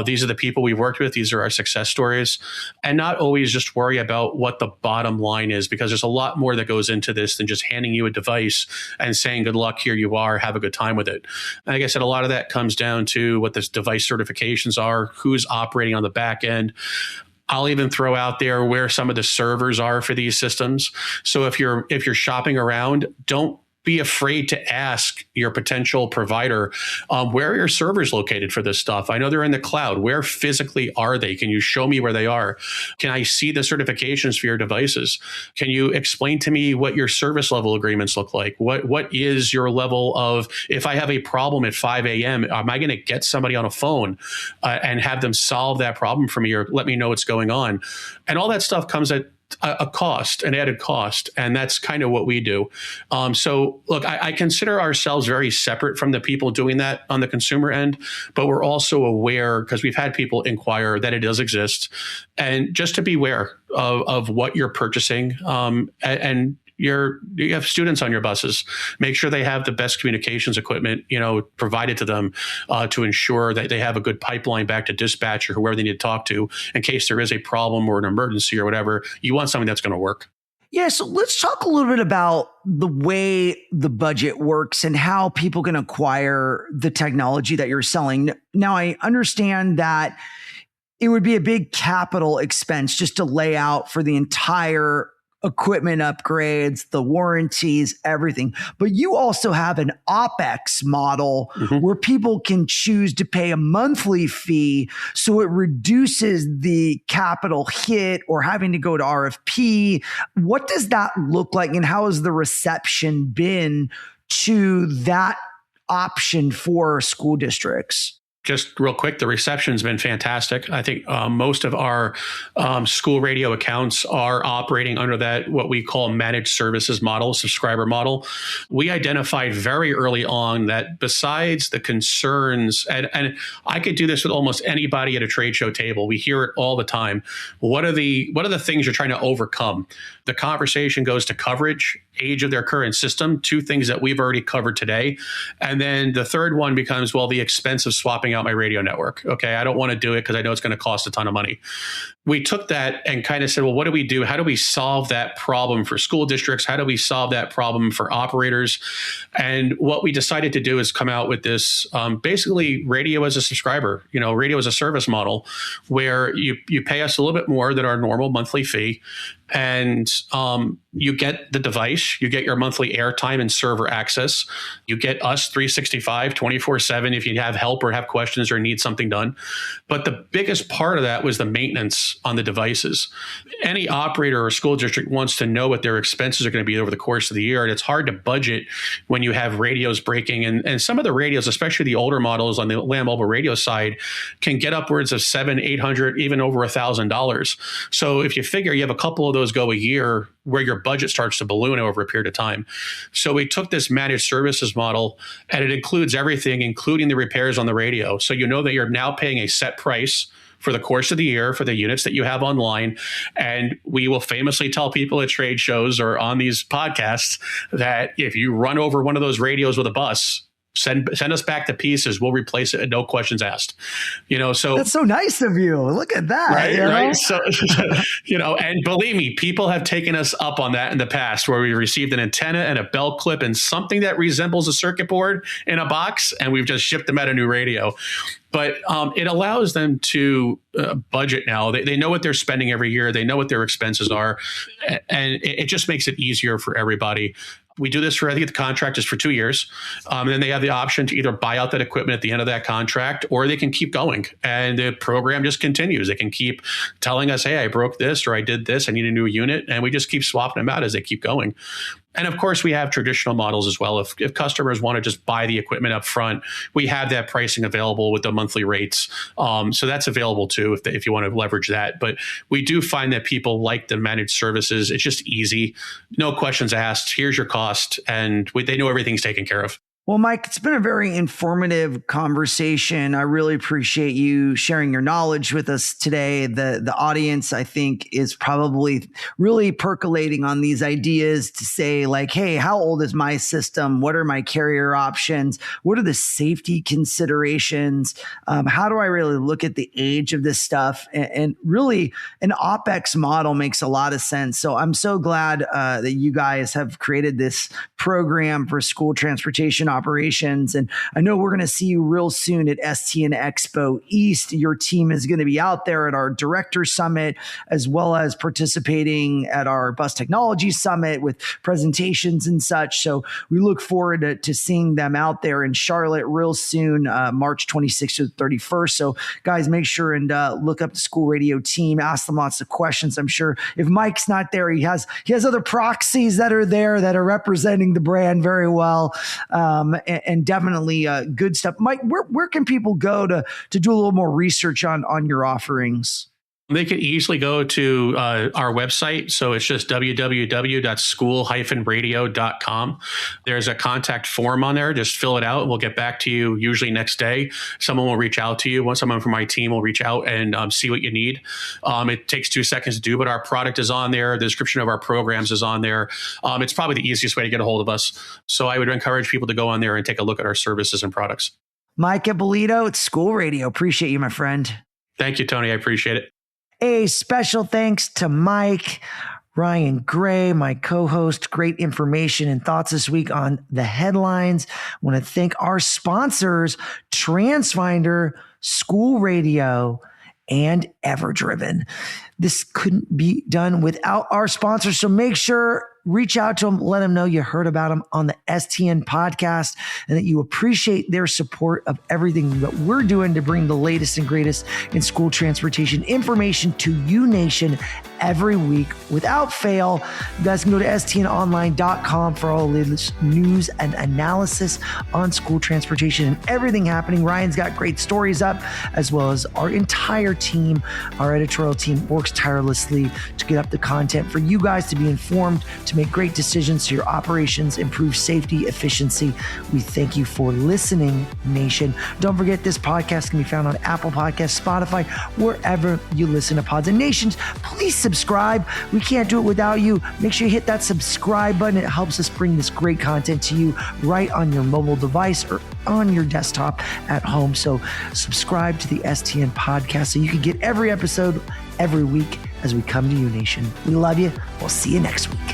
These are the people we've worked with. These are our success stories. And not always just worry about what the bottom line is, because there's a lot more that goes into this than just handing you a device and saying, good luck, here you are, have a good time with it. And like I said, a lot of that comes down to what the device certifications are, who's operating on the back end. I'll even throw out there where some of the servers are for these systems. So if you're shopping around, don't be afraid to ask your potential provider, where are your servers located for this stuff? I know they're in the cloud. Where physically are they? Can you show me where they are? Can I see the certifications for your devices? Can you explain to me what your service level agreements look like? What is your level of, if I have a problem at 5 a.m., am I going to get somebody on a phone and have them solve that problem for me, or let me know what's going on? And all that stuff comes at a cost, an added cost. And that's kind of what we do. So look, I consider ourselves very separate from the people doing that on the consumer end, but we're also aware, because we've had people inquire, that it does exist. And just to be aware of what you're purchasing, and you have students on your buses, make sure they have the best communications equipment, provided to them, to ensure that they have a good pipeline back to dispatch or whoever they need to talk to in case there is a problem or an emergency or whatever. You want something that's going to work. Yeah, so let's talk a little bit about the way the budget works and how people can acquire the technology that you're selling. Now, I understand that it would be a big capital expense just to lay out for the entire equipment upgrades, the warranties, everything. But you also have an OpEx model where people can choose to pay a monthly fee. So it reduces the capital hit or having to go to RFP. What does that look like, and how has the reception been to that option for school districts? Just real quick, the reception's been fantastic. I think most of our school radio accounts are operating under that, what we call managed services model, subscriber model. We identified very early on that besides the concerns, and I could do this with almost anybody at a trade show table. We hear it all the time. What are the things you're trying to overcome? The conversation goes to coverage, age of their current system, two things that we've already covered today. And then the third one becomes, well, the expense of swapping out my radio network. Okay, I don't want to do it because I know it's going to cost a ton of money. We took that and kind of said, well, what do we do? How do we solve that problem for school districts? How do we solve that problem for operators? And what we decided to do is come out with this basically radio as a subscriber, radio as a service model, where you pay us a little bit more than our normal monthly fee. And you get the device, you get your monthly airtime and server access. You get us 365, 24/7 if you have help or have questions or need something done. But the biggest part of that was the maintenance on the devices. Any operator or school district wants to know what their expenses are going to be over the course of the year. And it's hard to budget when you have radios breaking. And some of the radios, especially the older models on the land mobile radio side, can get upwards of $700, $800, even over $1,000. So if you figure you have a couple of those go a year, where your budget starts to balloon over a period of time. So we took this managed services model, and it includes everything, including the repairs on the radio. So you know that you're now paying a set price for the course of the year for the units that you have online. And we will famously tell people at trade shows or on these podcasts that if you run over one of those radios with a bus, send us back the pieces. We'll replace it, and no questions asked. So that's so nice of you. Look at that. Right. So, and believe me, people have taken us up on that in the past, where we received an antenna and a belt clip and something that resembles a circuit board in a box, and we've just shipped them out a new radio. But it allows them to budget now. They know what they're spending every year. They know what their expenses are. And it just makes it easier for everybody. We do this for, I think the contract is for 2 years. And then they have the option to either buy out that equipment at the end of that contract, or they can keep going. And the program just continues. They can keep telling us, hey, I broke this, or I did this, I need a new unit. And we just keep swapping them out as they keep going. And of course, we have traditional models as well. If customers want to just buy the equipment up front, we have that pricing available with the monthly rates. So that's available too, if you want to leverage that. But we do find that people like the managed services. It's just easy. No questions asked. Here's your cost. And they know everything's taken care of. Well, Mike, it's been a very informative conversation. I really appreciate you sharing your knowledge with us today. The audience, I think, is probably really percolating on these ideas to say, like, hey, how old is my system? What are my carrier options? What are the safety considerations? How do I really look at the age of this stuff? And really, an OpEx model makes a lot of sense. So I'm so glad that you guys have created this program for school transportation operations. And I know we're going to see you real soon at STN EXPO East. Your team is going to be out there at our Director Summit, as well as participating at our Bus Technology Summit with presentations and such. So we look forward to seeing them out there in Charlotte real soon, March 26th to the 31st. So guys, make sure and look up the School Radio team, ask them lots of questions. I'm sure if Mike's not there, he has other proxies that are there that are representing the brand very well, and definitely good stuff. Mike, where can people go to do a little more research on your offerings? They can easily go to our website. So it's just www.school-radio.com. There's a contact form on there. Just fill it out and we'll get back to you usually next day. Someone will reach out to you. Someone from my team will reach out and see what you need. It takes 2 seconds to do, but our product is on there. The description of our programs is on there. It's probably the easiest way to get a hold of us. So I would encourage people to go on there and take a look at our services and products. Mike Ippolito, it's School Radio. Appreciate you, my friend. Thank you, Tony. I appreciate it. A special thanks to Mike, Ryan Gray, my co-host. Great information and thoughts this week on the headlines. I want to thank our sponsors, TransFinder, School Radio, and Everdriven. This couldn't be done without our sponsors. So make sure, reach out to them, let them know you heard about them on the STN podcast and that you appreciate their support of everything that we're doing to bring the latest and greatest in school transportation information to you nation every week without fail. You guys can go to stnonline.com for all the latest news and analysis on school transportation and everything happening. Ryan's got great stories up, as well as our entire team. Our editorial team works tirelessly to get up the content for you guys to be informed, to make great decisions so your operations improve safety, efficiency. We thank you for listening, nation. Don't forget, this podcast can be found on Apple Podcasts, Spotify, wherever you listen to pods. And nations, please subscribe. We can't do it without you. Make sure you hit that subscribe button. It helps us bring this great content to you right on your mobile device or on your desktop at home. So subscribe to the STN podcast so you can get every episode every week as we come to you, nation. We love you. We'll see you next week.